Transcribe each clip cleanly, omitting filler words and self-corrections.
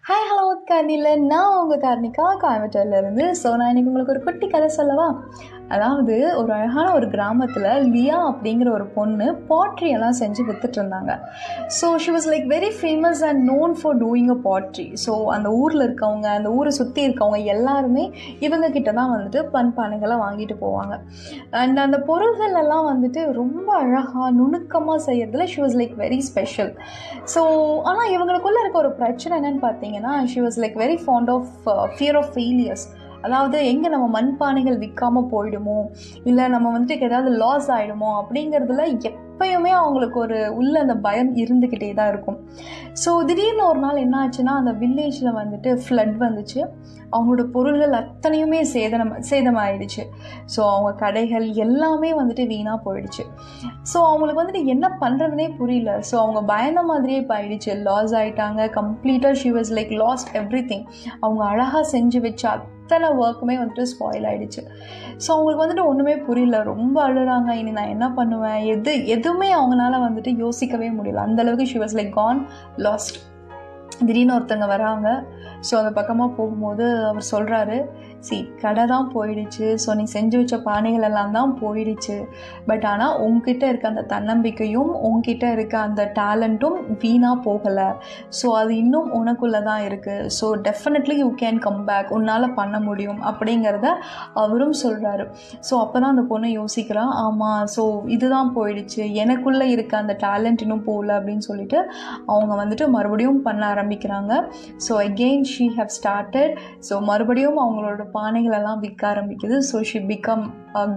Hi hello கார்னியில் நான் உங்கள் கார்னிகா கோயம்புத்தூர்லேருந்து. நான் இன்றைக்கி உங்களுக்கு ஒரு குட்டி கதை சொல்லவா? அதாவது ஒரு அழகான ஒரு கிராமத்தில் லியா அப்படிங்கிற ஒரு பொண்ணு பாட்ரி எல்லாம் செஞ்சு வித்துட்டு இருந்தாங்க. So she was like very famous and known for doing a பாட்ரி. So அந்த ஊரில் இருக்கவங்க, அந்த ஊரை சுற்றி இருக்கவங்க எல்லாருமே இவங்க கிட்ட தான் வந்துட்டு பானைகளை வாங்கிட்டு போவாங்க. அண்ட் அந்த பொருள்கள் எல்லாம் வந்துட்டு ரொம்ப அழகாக நுணுக்கமாக செய்யறதுல she was like very special. So ஆனால் இவங்களுக்குள்ளே இருக்க ஒரு பிரச்சனை என்னன்னு பார்த்தீங்கன்னா, she was like very fond of fear of failures. அதாவது எங்கே நம்ம மண்பானைகள் விற்காமல் போயிடுமோ, இல்லை நம்ம வந்துட்டு ஏதாவது லாஸ் ஆகிடுமோ அப்படிங்கிறதுல எப்பயுமே அவங்களுக்கு ஒரு உள்ள அந்த பயம் இருந்துக்கிட்டே தான் இருக்கும். ஸோ திடீர்னு ஒரு நாள் என்ன ஆச்சுன்னா, அந்த வில்லேஜில் வந்துட்டு ஃப்ளட் வந்துச்சு. அவங்களோட பொருள்கள் அத்தனையுமே சேதமாயிடுச்சு. ஸோ அவங்க கடைகள் எல்லாமே வந்துட்டு வீணாக போயிடுச்சு. ஸோ அவங்களுக்கு வந்துட்டு என்ன பண்ணுறதுனே புரியல. ஸோ அவங்க பயந்த மாதிரியே போயிடுச்சு. லாஸ் ஆகிட்டாங்க கம்ப்ளீட்டாக. She was like last every thing. அவங்க அழகாக செஞ்சு வச்ச அத்தனை ஒர்க்குமே வந்துட்டு ஸ்பாயில் ஆகிடுச்சு. ஸோ அவங்களுக்கு வந்துட்டு ஒன்றுமே புரியல. ரொம்ப அழுறாங்க. இனி நான் என்ன பண்ணுவேன், எதுவுமே அவங்களால வந்துட்டு யோசிக்கவே முடியல. அந்தளவுக்கு she was like gone, lost. திடீர்னு ஒருத்தங்க வராங்க. ஸோ அந்த பக்கமாக போகும்போது அவர் சொல்கிறாரு, கடை தான் போயிடுச்சு. ஸோ நீ செஞ்சு வச்ச பானைகள் எல்லாம் தான் போயிடுச்சு. பட் ஆனால் உங்ககிட்ட இருக்க அந்த தன்னம்பிக்கையும் உங்ககிட்ட இருக்க அந்த டேலண்ட்டும் வீணாக போகலை. ஸோ அது இன்னும் உனக்குள்ளே தான் இருக்குது. So definitely you can come back. உன்னால் பண்ண முடியும் அப்படிங்கிறத அவரும் சொல்கிறாரு. ஸோ அப்போ தான் அந்த பொண்ணு யோசிக்கிறான், ஆமாம், ஸோ இதுதான் போயிடுச்சு, எனக்குள்ளே இருக்க அந்த டேலண்ட் இன்னும் போகல அப்படின்னு சொல்லிட்டு அவங்க வந்துட்டு மறுபடியும் பண்ண ஆரம்பிக்கிறாங்க. So again she have started. So மறுபடியும் அவங்களோட பானைகளெல்லாம் விற்க ஆரம்பிக்குது. So she become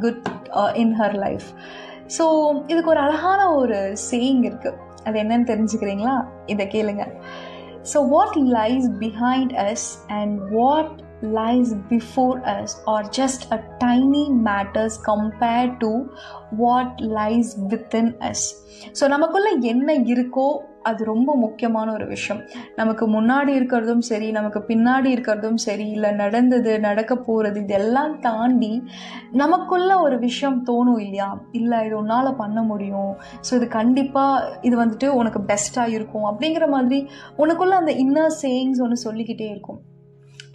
good in her life. So இதுக்கு ஒரு அழகான ஒரு சேயிங் இருக்குது. அது என்னன்னு தெரிஞ்சுக்கிறீங்களா? இதை கேளுங்க. So what lies behind us and what lies before us are just a tiny matters compared to what lies within us. So நமக்குள்ள என்ன இருக்கோ அது ரொம்ப முக்கியமான ஒரு விஷயம். நமக்கு முன்னாடி இருக்கிறதும் சரி, நமக்கு பின்னாடி இருக்கிறதும் சரி, இல்லை நடந்தது நடக்க போகிறது இதெல்லாம் தாண்டி நமக்குள்ள ஒரு விஷயம் தோணும் இல்லையா? இல்லை இது உன்னால் பண்ண முடியும், ஸோ இது கண்டிப்பாக இது வந்துட்டு உனக்கு பெஸ்ட்டாக இருக்கும் அப்படிங்கிற மாதிரி உனக்குள்ள அந்த இன்னர் சேயிங்ஸ் ஒன்று சொல்லிக்கிட்டே இருக்கும்.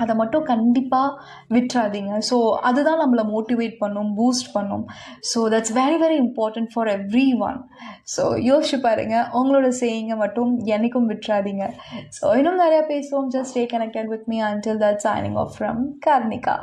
அதை மட்டும் கண்டிப்பாக விட்டுறாதீங்க. ஸோ அதுதான் நம்மளை மோட்டிவேட் பண்ணும், பூஸ்ட் பண்ணும். So that's very very important for every one. So யோசிச்சு பாருங்க, உங்களோட சேயிங்கை மட்டும் என்னைக்கும் விட்டுறாதீங்க. ஸோ இன்னும் நிறையா பேசுவோம். Just stay connected with me until that signing off from Karnika.